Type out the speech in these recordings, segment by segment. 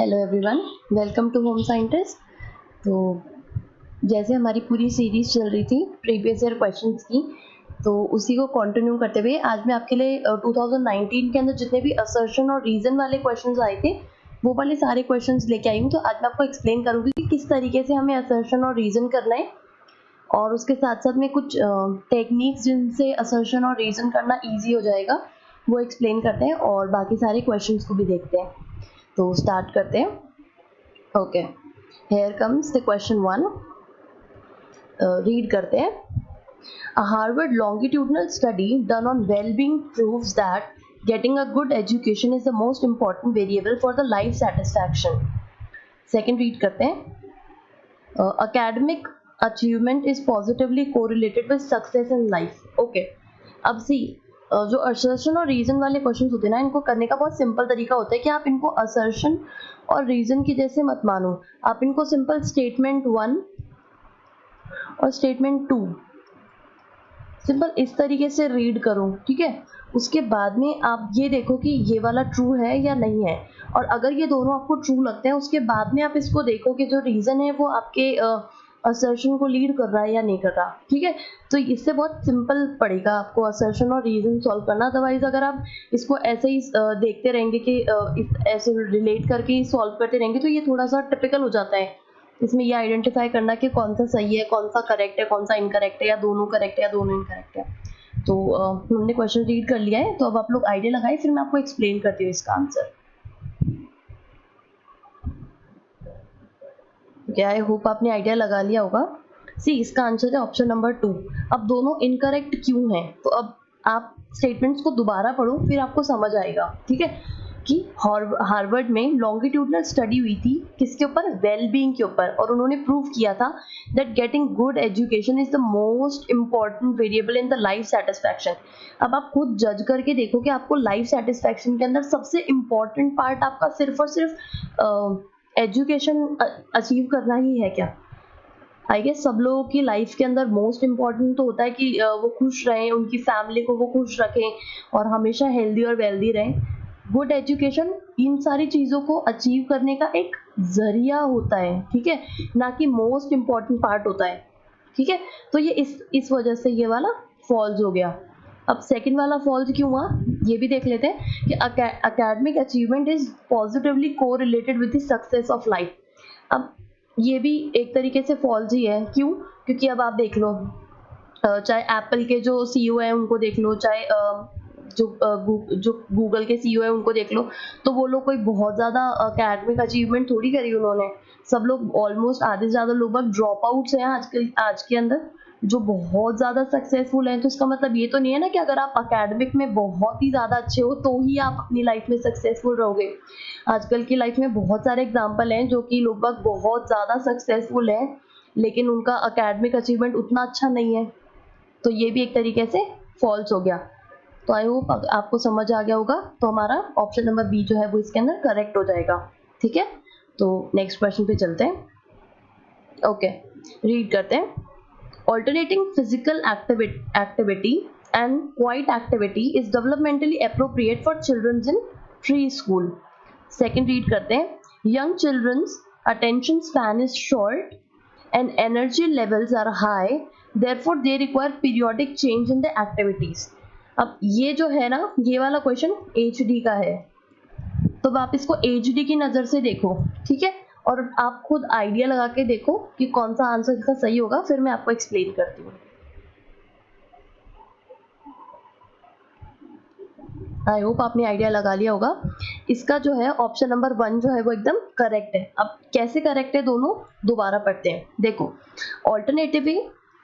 Hello everyone, welcome to home scientist. तो जैसे हमारी पूरी सीरीज चल रही थी प्रीवियस ईयर क्वेश्चंस की, तो उसी को कंटिन्यू करते हुए आज मैं आपके लिए 2019 के अंदर जितने भी असर्शन और रीजन वाले क्वेश्चंस आए थे वो वाले सारे क्वेश्चंस लेके आई हूँ। तो आज मैं आपको एक्सप्लेन करूँगी कि किस तरीके से हमें असर्शन और रीजन करना है, और उसके साथ साथ में कुछ टेक्निक्स जिनसे असर्शन और रीजन करना ईजी हो जाएगा वो एक्सप्लेन करते हैं, और बाकी सारे क्वेश्चंस को भी देखते हैं। तो स्टार्ट करते हैं। Okay, here comes the question 1. Read करते हैं। A Harvard longitudinal study done on well-being proves that getting a good education is the most important variable for the life satisfaction. Second read करते हैं। Academic achievement is positively correlated with success in life. Okay, अब सी जो assertion और reason वाले question होते हैं ना, इनको करने का बहुत सिंपल तरीका होता है कि आप इनको असर्शन और रीजन की जैसे मत मानो। आप इनको सिंपल स्टेटमेंट 1 और स्टेटमेंट 2 सिंपल इस तरीके से रीड करो, ठीक है। उसके बाद में आप ये देखो कि ये वाला ट्रू है या नहीं है, और अगर ये दोनों आपको ट्रू लगते हैं उसके बाद में आप इसको देखो कि जो रीजन है वो आपके असर्शन को लीड कर रहा है या नहीं कर रहा, ठीक है। तो इससे बहुत सिंपल पड़ेगा आपको असर्शन और रीजन सॉल्व करना। अदरवाइज अगर आप इसको ऐसे ही देखते रहेंगे कि ऐसे रिलेट करके ही सॉल्व करते रहेंगे तो ये थोड़ा सा टिपिकल हो जाता है। इसमें ये आइडेंटिफाई करना कि कौन सा सही है, कौन सा करेक्ट है, कौन सा इनकरेक्ट है, या दोनों करेक्ट है या दोनों इनकरेक्ट है। तो हमने क्वेश्चन रीड कर लिया है, तो अब आप लोग आइडिया लगाए, फिर मैं आपको एक्सप्लेन करती हूँ इसका आंसर। क्या आई होप आपने आइडिया लगा लिया होगा। सी, इसका आंसर है ऑप्शन नंबर 2। अब दोनों इनकरेक्ट क्यों हैं, तो अब आप स्टेटमेंट्स को दोबारा पढ़ो फिर आपको समझ आएगा, ठीक है। कि हार्वर्ड में लॉन्गिट्यूडनल स्टडी हुई थी किसके ऊपर, वेलबींग के ऊपर, और उन्होंने प्रूव किया था that getting good education is the most important variable in the life satisfaction. अब आप खुद जज करके देखो कि आपको लाइफ सेटिस्फैक्शन के अंदर सबसे इंपॉर्टेंट पार्ट आपका सिर्फ और सिर्फ एजुकेशन अचीव करना ही है क्या। आई गेस सब लोगों की लाइफ के अंदर मोस्ट इम्पॉर्टेंट तो होता है कि वो खुश रहें, उनकी फैमिली को वो खुश रखें और हमेशा हेल्दी और वेल्दी रहें। गुड एजुकेशन इन सारी चीज़ों को अचीव करने का एक जरिया होता है, ठीक है, ना कि मोस्ट इम्पॉर्टेंट पार्ट होता है, ठीक है। तो ये इस वजह से ये वाला फॉल्स हो गया। अब सेकंड वाला फॉल्स क्यों हुआ ये भी देख लेते हैं कि academic achievement is positively correlated with the success of life. अब ये भी एक तरीके से फॉल्स ही है। क्यों? क्योंकि अब आप देख लो, चाहे एप्पल के जो सीईओ है उनको देख लो, चाहे जो गूगल के सीईओ है उनको देख लो, तो वो लोग कोई बहुत ज़्यादा अकेडमिक अचीवमेंट थोड़ी करी उन्होंने। सब लोग ऑलमोस्ट आधे से ज़्यादा लोग ड्रॉप आउट्स हैं आज के अंदर जो बहुत ज़्यादा सक्सेसफुल हैं। तो इसका मतलब ये तो नहीं है ना कि अगर आप अकेडमिक में बहुत ही ज़्यादा अच्छे हो तो ही आप अपनी लाइफ में सक्सेसफुल रहोगे। आजकल की लाइफ में बहुत सारे एग्जाम्पल हैं जो कि लोग बहुत ज़्यादा सक्सेसफुल हैं लेकिन उनका अकेडमिक अचीवमेंट उतना अच्छा नहीं है। तो ये भी एक तरीके से फॉल्स हो गया। तो आई होप आपको समझ आ गया होगा। तो हमारा ऑप्शन नंबर बी जो है वो इसके अंदर करेक्ट हो जाएगा, ठीक है। तो नेक्स्ट क्वेश्चन पे चलते हैं। ओके, रीड करते हैं। Alternating physical activity and quiet activity is developmentally appropriate for children in preschool. Second read करते हैं। Young children's attention span is short and energy levels are high, therefore they require periodic change in the activities. अब ये जो है ना, ये वाला question HD का है, तो आप इसको HD की नज़र से देखो, ठीक है, और आप खुद आइडिया लगा के देखो कि कौन सा आंसर इसका सही होगा, फिर मैं आपको एक्सप्लेन करती हूँ। आई होप आपने आइडिया लगा लिया होगा। इसका जो है ऑप्शन नंबर 1 जो है वो एकदम करेक्ट है। अब कैसे करेक्ट है दोनों, दोबारा पढ़ते हैं। देखो, ऑल्टरनेटिव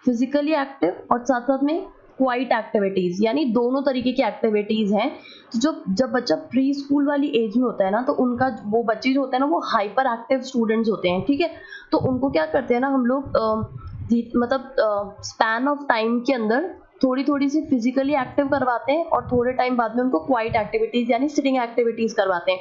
फिजिकली एक्टिव और साथ साथ में क्वाइट एक्टिविटीज, यानी दोनों तरीके की एक्टिविटीज हैं। तो जब बच्चा प्री स्कूल वाली एज में होता है ना, तो उनका वो बच्चे जो होते हैं ना वो हाइपर एक्टिव स्टूडेंट्स होते हैं, ठीक है। तो उनको क्या करते हैं ना हम लोग, मतलब स्पैन ऑफ टाइम के अंदर थोड़ी थोड़ी सी फिजिकली एक्टिव करवाते हैं और थोड़े टाइम बाद में उनको क्वाइट एक्टिविटीज यानी सिटिंग एक्टिविटीज करवाते हैं।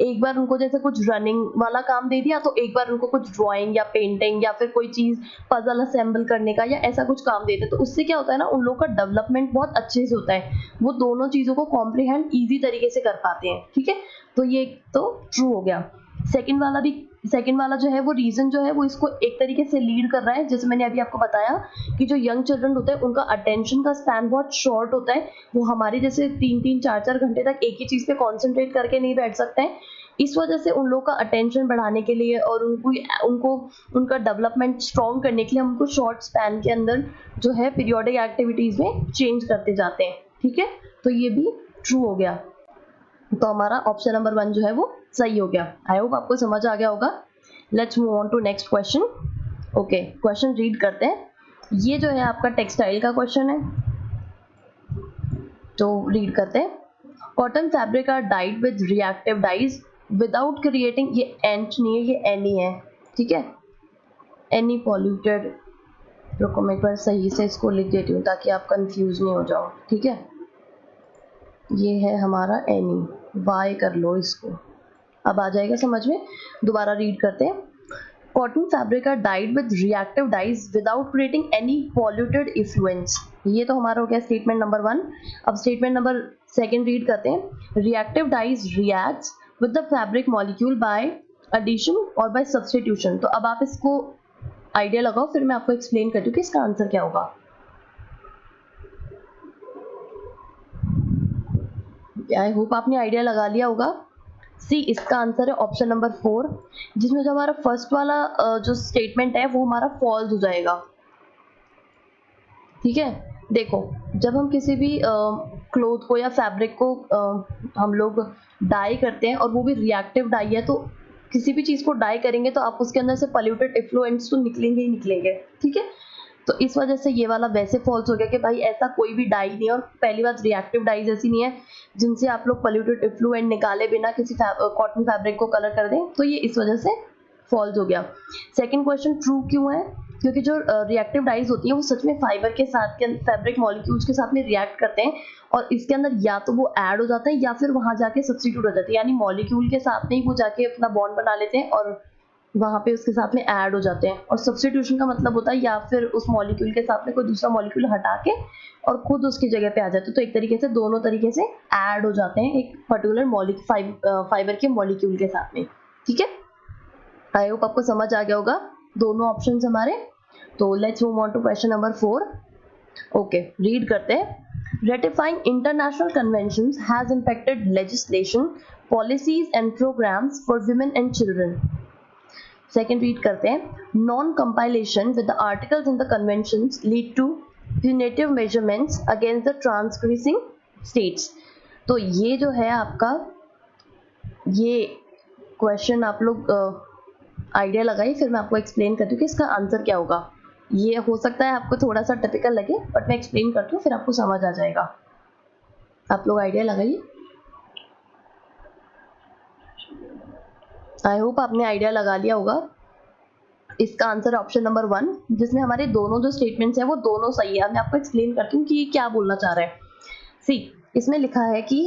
एक बार उनको जैसे कुछ रनिंग वाला काम दे दिया, तो एक बार उनको कुछ ड्राइंग या पेंटिंग या फिर कोई चीज पजल असेंबल करने का या ऐसा कुछ काम देते हैं। तो उससे क्या होता है ना, उन लोगों का डेवलपमेंट बहुत अच्छे से होता है, वो दोनों चीजों को कॉम्प्रिहेंड ईजी तरीके से कर पाते हैं, ठीक है। तो ये तो ट्रू हो गया। सेकंड वाला जो है वो रीजन जो है वो इसको एक तरीके से लीड कर रहा है, जैसे मैंने अभी आपको बताया कि जो यंग चिल्ड्रन होते हैं उनका अटेंशन का स्पैन बहुत शॉर्ट होता है, वो हमारे जैसे 3-3 4-4 घंटे तक एक ही चीज पे कॉन्सेंट्रेट करके नहीं बैठ सकते हैं। इस वजह से उन लोगों का अटेंशन बढ़ाने के लिए और उनको उनका डेवलपमेंट स्ट्रॉन्ग करने के लिए हम उनको शॉर्ट स्पैन के अंदर जो है पीरियोडिक एक्टिविटीज में चेंज करते जाते हैं। ठीक है, तो ये भी ट्रू हो गया, तो हमारा ऑप्शन नंबर 1 जो है वो सही हो गया। आई होप आपको समझ आ गया होगा। Let's move on to next question. Okay, question read करते हैं। ये जो है आपका टेक्सटाइल का क्वेश्चन है, तो रीड करते हैं। Cotton fabric are dyed with reactive dyes without creating, ये एंट नहीं है, ये एनी है। ठीक है, एनी पॉल्यूटेड, रुको मैं एक बार सही से इसको लिख देती हूँ ताकि आप कंफ्यूज नहीं हो जाओ। ठीक है, ये है हमारा एनी, वाई कर लो इसको, अब आ जाएगा समझ में। दोबारा रीड करते हैं। Cotton fabric are dyed with reactive dyes without creating any polluted effluence, ये तो हमारा हो गया स्टेटमेंट नंबर 1। अब स्टेटमेंट नंबर 2 रीड करते हैं। Reactive dyes reacts with the fabric molecule by addition और बाय सब्स्टिट्यूशन। तो अब आप इसको आइडिया लगाओ, फिर मैं आपको एक्सप्लेन करती हूँ कि इसका आंसर क्या होगा। आई होप आपने आइडिया लगा लिया होगा। सी, इसका आंसर है ऑप्शन नंबर 4, जिसमें जो हमारा फर्स्ट वाला जो स्टेटमेंट है वो हमारा फॉल्स हो जाएगा। ठीक है, देखो जब हम किसी भी क्लोथ को या फैब्रिक को हम लोग डाई करते हैं और वो भी रिएक्टिव डाई है, तो किसी भी चीज को डाई करेंगे तो आप उसके अंदर से पॉल्यूटेड इफ्लुएंट्स तो निकलेंगे ही निकलेंगे। ठीक है, तो इस वजह से ये वाला वैसे फॉल्स हो गया कि भाई ऐसा कोई भी डाई नहीं है, और पहली बात रिएक्टिव डाइज ऐसी नहीं है जिनसे आप लोग पॉल्यूटेड इफ्लुएंट निकाले बिना किसी कॉटन फैब्रिक को कलर कर दें, तो ये इस वजह से फॉल्स हो गया। सेकंड क्वेश्चन ट्रू क्यों है, क्योंकि जो रिएक्टिव डाइज होती है वो सच में फाइबर के साथ के फैब्रिक मॉलिक्यूल्स के साथ में रिएक्ट करते हैं, और इसके अंदर या तो वो ऐड हो जाता है या फिर वहां जाके सब्स्टिट्यूट हो जाती है, यानी मॉलिक्यूल के साथ में ही वो जाके अपना बॉन्ड बना लेते हैं और वहां पे उसके साथ में ऐड हो जाते हैं। और सब्स्टिट्यूशन का मतलब होता है या फिर उस मॉलिक्यूल के साथ में कोई दूसरा मॉलिक्यूल हटा के और खुद उसकी जगह पे आ जाते हैं, तो एक तरीके से दोनों तरीके से ऐड हो जाते हैं एक पर्टिकुलर फाइबर के मॉलिक्यूल के साथ में। ठीक है, आई होप आपको समझ आ गया होगा दोनों ऑप्शंस हमारे। तो let's move on to question number 4। Okay, read करते हैं। Ratifying international conventions has impacted legislation, policies and programs for women and children. Second read करते हैं। Non compilation with the articles in the conventions lead to punitive measurements against the transgressing states। तो ये जो है आपका, ये question आप लोग आइडिया लगाइए, फिर मैं आपको एक्सप्लेन करती हूँ कि इसका आंसर क्या होगा। ये हो सकता है आपको थोड़ा सा टिपिकल लगे, बट मैं एक्सप्लेन करती हूँ फिर आपको समझ आ जाएगा। आप लोग आइडिया लगाइए। आई होप आपने आइडिया लगा लिया होगा। इसका आंसर ऑप्शन नंबर 1, जिसमें हमारे दोनों जो स्टेटमेंट्स हैं वो दोनों सही है। मैं आपको एक्सप्लेन करती हूँ कि ये क्या बोलना चाह रहा है। सी, इसमें लिखा है कि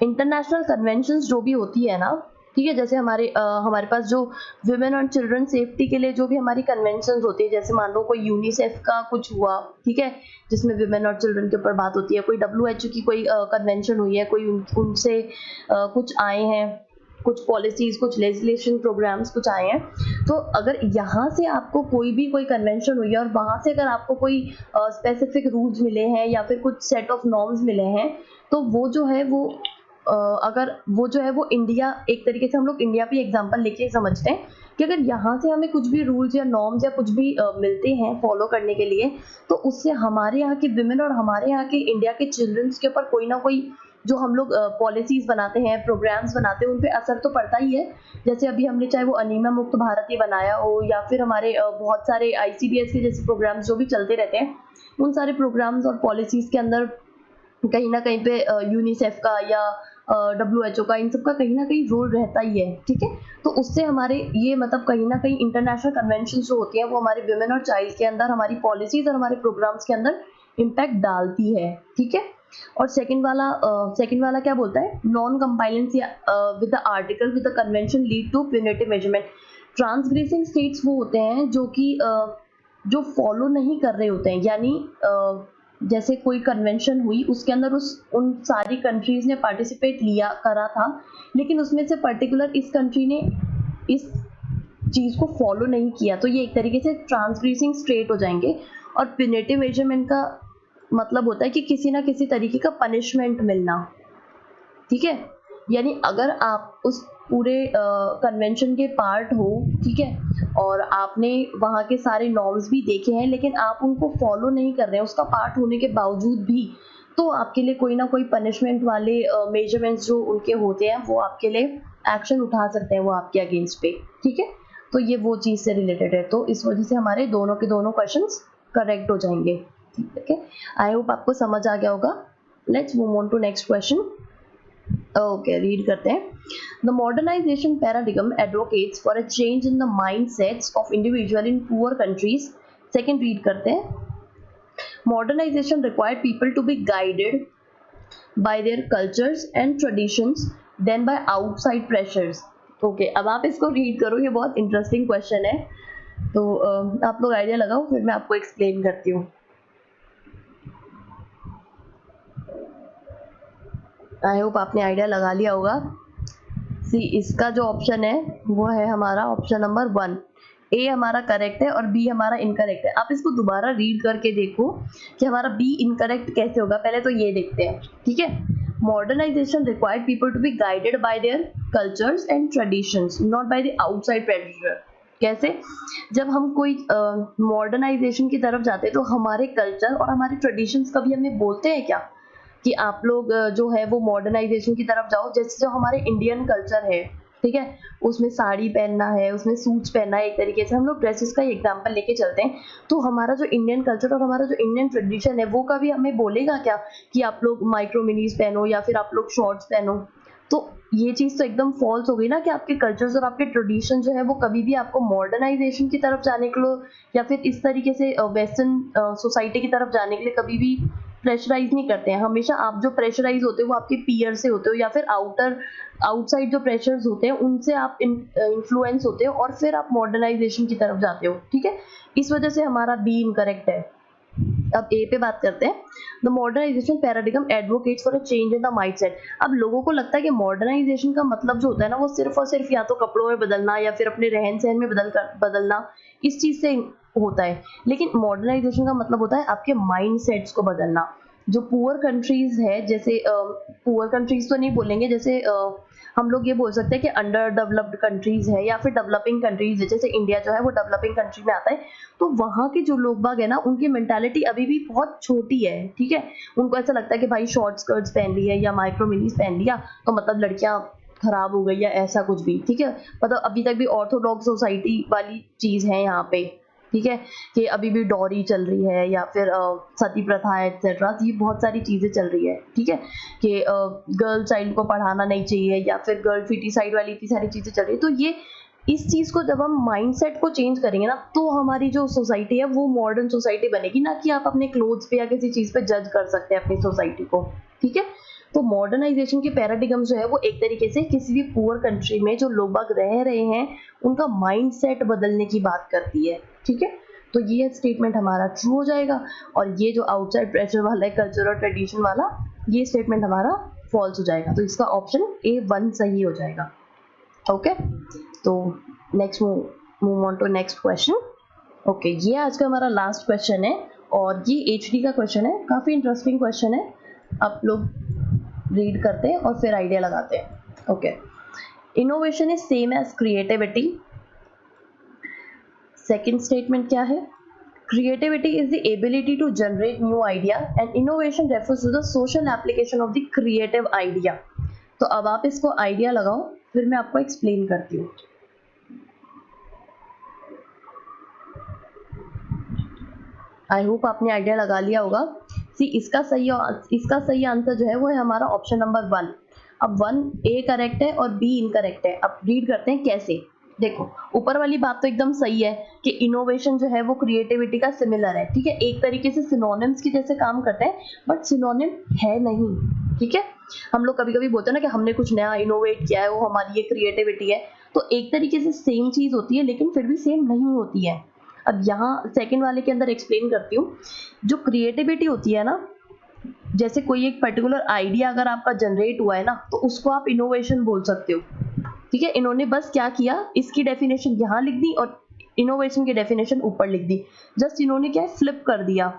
इंटरनेशनल कन्वेंशंस जो भी होती है ना, ठीक है, जैसे हमारे पास जो वुमेन और चिल्ड्रन सेफ्टी के लिए जो भी हमारी कन्वेंशंस होती है, जैसे मान लो कोई यूनिसेफ का कुछ हुआ, ठीक है, जिसमें वुमेन और चिल्ड्रन के ऊपर बात होती है, कोई WHO की कोई कन्वेंशन हुई है, कोई उनसे कुछ आए हैं, कुछ पॉलिसीज, कुछ लेजिस्लेशन प्रोग्राम्स कुछ आए हैं, तो अगर यहाँ से आपको कोई कन्वेंशन हुई है और वहाँ से अगर आपको कोई स्पेसिफिक रूल्स मिले हैं या फिर कुछ सेट ऑफ नॉर्म्स मिले हैं, तो वो जो है वो अगर वो जो है वो इंडिया, एक तरीके से हम लोग इंडिया पे एग्जांपल लेके समझते हैं कि अगर यहाँ से हमें कुछ भी रूल्स या नॉर्म्स या कुछ भी मिलते हैं फॉलो करने के लिए, तो उससे हमारे यहाँ के विमेन और हमारे यहाँ के इंडिया के चिल्ड्रंस के ऊपर कोई ना कोई जो हम लोग पॉलिसीज बनाते हैं, प्रोग्राम्स बनाते हैं, उन पे असर तो पड़ता ही है। जैसे अभी हमने चाहे वो अनीमिया मुक्त भारत ही बनाया हो या फिर हमारे बहुत सारे ICDS के जैसे प्रोग्राम्स जो भी चलते रहते हैं, उन सारे प्रोग्राम्स और पॉलिसीज के अंदर कहीं ना कहीं पे यूनिसेफ का या WHO का, इन सब का कहीं ना कहीं रोल रहता ही है। ठीक है, तो उससे हमारे ये मतलब कहीं ना कहीं इंटरनेशनल कन्वेंशन जो होती है वो हमारे विमेन और चाइल्ड के अंदर, हमारी पॉलिसीज और हमारे प्रोग्राम्स के अंदर इम्पैक्ट डालती है। ठीक है, और सेकंड वाला क्या बोलता है, non compliance with the article with the convention lead to punitive measurement. Transgressing states वो होते हैं जो कि जो फॉलो नहीं कर रहे होते हैं, यानी जैसे कोई कन्वेंशन हुई, उसके अंदर उन सारी कंट्रीज ने पार्टिसिपेट करा था, लेकिन उसमें से पर्टिकुलर इस कंट्री ने इस चीज को फॉलो नहीं किया, तो ये एक तरीके से ट्रांसग्रेसिंग स्टेट हो जाएंगे। और प्यूनिटिव मेजरमेंट का मतलब होता है कि किसी ना किसी तरीके का पनिशमेंट मिलना, ठीक है। यानी अगर आप उस पूरे कन्वेंशन के पार्ट हो, ठीक है, और आपने वहाँ के सारे नॉर्म्स भी देखे हैं, लेकिन आप उनको फॉलो नहीं कर रहे हैं उसका पार्ट होने के बावजूद भी, तो आपके लिए कोई ना कोई पनिशमेंट वाले मेजरमेंट्स जो उनके होते हैं वो आपके लिए एक्शन उठा सकते हैं वो आपके अगेंस्ट पे, ठीक है। तो ये वो चीज से रिलेटेड है, तो इस वजह से हमारे दोनों के दोनों क्वेश्चंस करेक्ट हो जाएंगे, ठीक है। आई होप आपको समझ आ गया होगा। Let's move on to next question. Okay, read करते हैं। The modernization paradigm advocates for a change in the mindsets of individual in poor countries. Second, read करते हैं। Modernization required people to be guided by their cultures and traditions than by outside pressures. Okay, अब आप इसको read करो, ये बहुत interesting question है, तो आप लोग आइडिया लगाओ, फिर मैं आपको एक्सप्लेन करती हूँ। आई होप आपने आइडिया लगा लिया होगा। सी, इसका जो ऑप्शन है वो है हमारा ऑप्शन नंबर 1। ए हमारा करेक्ट है और बी हमारा इनकरेक्ट है। आप इसको दोबारा रीड करके देखो कि हमारा बी इनकरेक्ट कैसे होगा। पहले तो ये देखते हैं, ठीक है। Modernization required people to be guided by their cultures and traditions, not by the outside pressure. कैसे? जब हम कोई मॉडर्नाइजेशन की तरफ जाते हैं तो हमारे कल्चर और हमारे ट्रेडिशंस कभी हमें बोलते हैं क्या कि आप लोग जो है वो मॉडर्नाइजेशन की तरफ जाओ। जैसे जो हमारे इंडियन कल्चर है, ठीक है, उसमें साड़ी पहनना है, उसमें सूट्स पहनना है, एक तरीके से हम लोग ड्रेसेस का एग्जांपल लेके चलते हैं। तो हमारा जो इंडियन कल्चर और हमारा जो इंडियन ट्रेडिशन है वो कभी हमें बोलेगा क्या कि आप लोग माइक्रो मिनीज पहनो या फिर आप लोग शॉर्ट्स पहनो। तो ये चीज तो एकदम फॉल्स हो गई ना कि आपके कल्चर्स और आपके ट्रेडिशन जो है वो कभी भी आपको मॉडर्नाइजेशन की तरफ जाने के लिए या फिर इस तरीके से वेस्टर्न सोसाइटी की तरफ जाने के लिए कभी भी प्रेशराइज नहीं करते हैं। हमेशा आप जो प्रेशराइज होते हो वो आपके पीयर से होते हो या फिर आउटसाइड जो प्रेशर्स होते हैं उनसे आप इन्फ्लुएंस होते हो और फिर आप मॉडर्नाइजेशन की तरफ जाते हो, ठीक है। इस वजह से हमारा बी इनकरेक्ट है। अब ए पे बात करते हैं। The modernization paradigm advocates for a change in the mindset. अब लोगों को लगता है कि मॉडर्नाइजेशन का मतलब जो होता है ना वो सिर्फ और सिर्फ या तो कपड़ों में बदलना या फिर अपने रहन सहन में बदलना, इस चीज से होता है। लेकिन मॉडर्नाइजेशन का मतलब होता है आपके माइंड सेट्स को बदलना। जो पुअर कंट्रीज है, जैसे पुअर कंट्रीज तो नहीं बोलेंगे, जैसे हम लोग ये बोल सकते हैं कि अंडर डेवलप्ड कंट्रीज है या फिर डेवलपिंग कंट्रीज है। जैसे इंडिया जो है वो डेवलपिंग कंट्री में आता है, तो वहाँ के जो लोग बाग है ना उनकी मेंटालिटी अभी भी बहुत छोटी है, ठीक है। उनको ऐसा लगता है कि भाई शॉर्ट स्कर्ट्स पहन ली है या माइक्रो मिनीज पहन लिया तो मतलब लड़कियां खराब हो गई या ऐसा कुछ भी, ठीक है। मतलब अभी तक भी ऑर्थोडॉक्स सोसाइटी वाली चीज है यहाँ पे, ठीक है, कि अभी भी डॉरी चल रही है या फिर सती प्रथा एक्सेट्रा, ये बहुत सारी चीजें चल रही है, ठीक है, कि गर्ल चाइल्ड को पढ़ाना नहीं चाहिए या फिर गर्ल फिटिसाइड वाली इतनी सारी चीजें चल रही है। तो ये इस चीज को जब हम माइंडसेट को चेंज करेंगे ना तो हमारी जो सोसाइटी है वो मॉडर्न सोसाइटी बनेगी, ना कि आप अपने क्लोथ्स पे या किसी चीज पे जज कर सकते हैं अपनी सोसाइटी को, ठीक है। तो मॉडर्नाइजेशन की पैराडिगम जो है वो एक तरीके से किसी भी पुअर कंट्री में जो लोग बाग रह रहे हैं उनका माइंडसेट बदलने की बात करती है, ठीक है। तो ये स्टेटमेंट हमारा ट्रू हो जाएगा और ये जो आउटसाइड प्रेशर वाला है कल्चर और ट्रेडिशन वाला, ये स्टेटमेंट हमारा फॉल्स हो जाएगा। तो इसका ऑप्शन A1 सही हो जाएगा। ओके, तो next move on to next question. Okay, ये आज का हमारा लास्ट क्वेश्चन है और ये HD का क्वेश्चन है, काफी इंटरेस्टिंग क्वेश्चन है। आप लोग रीड करते हैं और फिर आइडिया लगाते हैं। Okay, innovation is same as creativity. Second statement क्या है? Creativity is the ability to generate new idea and innovation refers to the social application of the creative idea. तो अब आप इसको आइडिया लगाओ, फिर मैं आपको एक्सप्लेन करती हूँ। आई होप आपने आइडिया लगा लिया होगा। सी, इसका सही आंसर जो है वो है हमारा ऑप्शन नंबर 1। अब 1 A करेक्ट है और B इनकरेक्ट है। अब रीड करते हैं कैसे। देखो, ऊपर वाली बात तो एकदम सही है कि इनोवेशन जो है वो क्रिएटिविटी का सिमिलर है, ठीक है, एक तरीके से सिनोनिम्स की जैसे काम करते हैं, बट सिनोनिम है नहीं, ठीक है। हम लोग कभी कभी बोलते हैं ना कि हमने कुछ नया इनोवेट किया है, वो हमारी ये क्रिएटिविटी है। तो एक तरीके से सेम चीज होती है लेकिन फिर भी सेम नहीं होती है। अब यहाँ सेकंड वाले के अंदर एक्सप्लेन करती हूँ। जो क्रिएटिविटी होती है ना, जैसे कोई एक पर्टिकुलर आइडिया अगर आपका जनरेट हुआ है ना, तो उसको आप इनोवेशन बोल सकते हो। ठीक है, इन्होंने बस क्या किया, इसकी डेफिनेशन यहाँ लिख दी और इनोवेशन की डेफिनेशन ऊपर लिख दी। जस्ट इन्होंने क्या है, फ्लिप कर दिया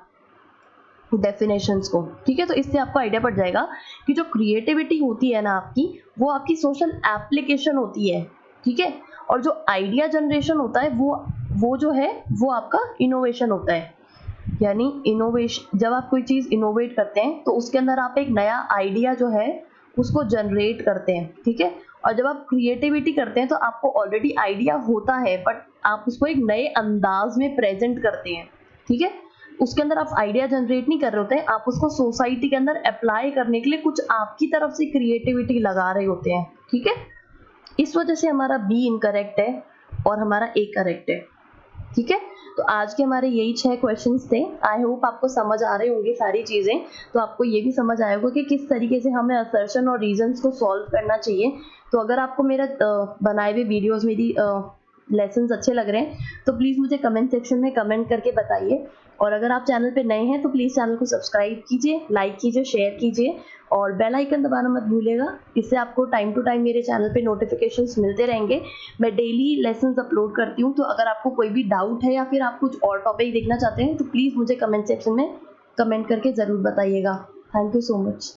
डेफिनेशंस को। ठीक है, तो इससे आपको आइडिया पड़ जाएगा कि जो क्रिएटिविटी होती है ना आपकी, वो आपकी सोशल एप्लीकेशन होती है। ठीक है, और जो आइडिया जनरेशन होता है वो जो है वो आपका इनोवेशन होता है। यानी इनोवेशन, जब आप कोई चीज इनोवेट करते हैं तो उसके अंदर आप एक नया आइडिया जो है उसको जनरेट करते हैं। ठीक है, और जब आप क्रिएटिविटी करते हैं तो आपको ऑलरेडी आइडिया होता है, बट आप उसको एक नए अंदाज में प्रेजेंट करते हैं। ठीक है, उसके अंदर आप आइडिया जनरेट नहीं कर रहे होते हैं, आप उसको सोसाइटी के अंदर अप्लाई करने के लिए कुछ आपकी तरफ से क्रिएटिविटी लगा रहे होते हैं। ठीक है, इस वजह से हमारा बी इनकरेक्ट है और हमारा ए करेक्ट है। ठीक है, तो आज के हमारे यही 6 क्वेश्चंस थे। आई होप आपको समझ आ रहे होंगे सारी चीजें। तो आपको ये भी समझ आएगा कि किस तरीके से हमें असर्शन और रीजंस को सॉल्व करना चाहिए। तो अगर आपको मेरा बनाए हुए वीडियोस, मेरी लेसन्स अच्छे लग रहे हैं तो प्लीज़ मुझे कमेंट सेक्शन में कमेंट करके बताइए। और अगर आप चैनल पे नए हैं तो प्लीज़ चैनल को सब्सक्राइब कीजिए, लाइक कीजिए, शेयर कीजिए और बेल आइकन दबाना मत भूलिएगा। इससे आपको टाइम टू टाइम मेरे चैनल पे नोटिफिकेशंस मिलते रहेंगे। मैं डेली लेसन्स अपलोड करती हूँ। तो अगर आपको कोई भी डाउट है या फिर आप कुछ और टॉपिक देखना चाहते हैं तो प्लीज़ मुझे कमेंट सेक्शन में कमेंट करके ज़रूर बताइएगा। Thank you so much.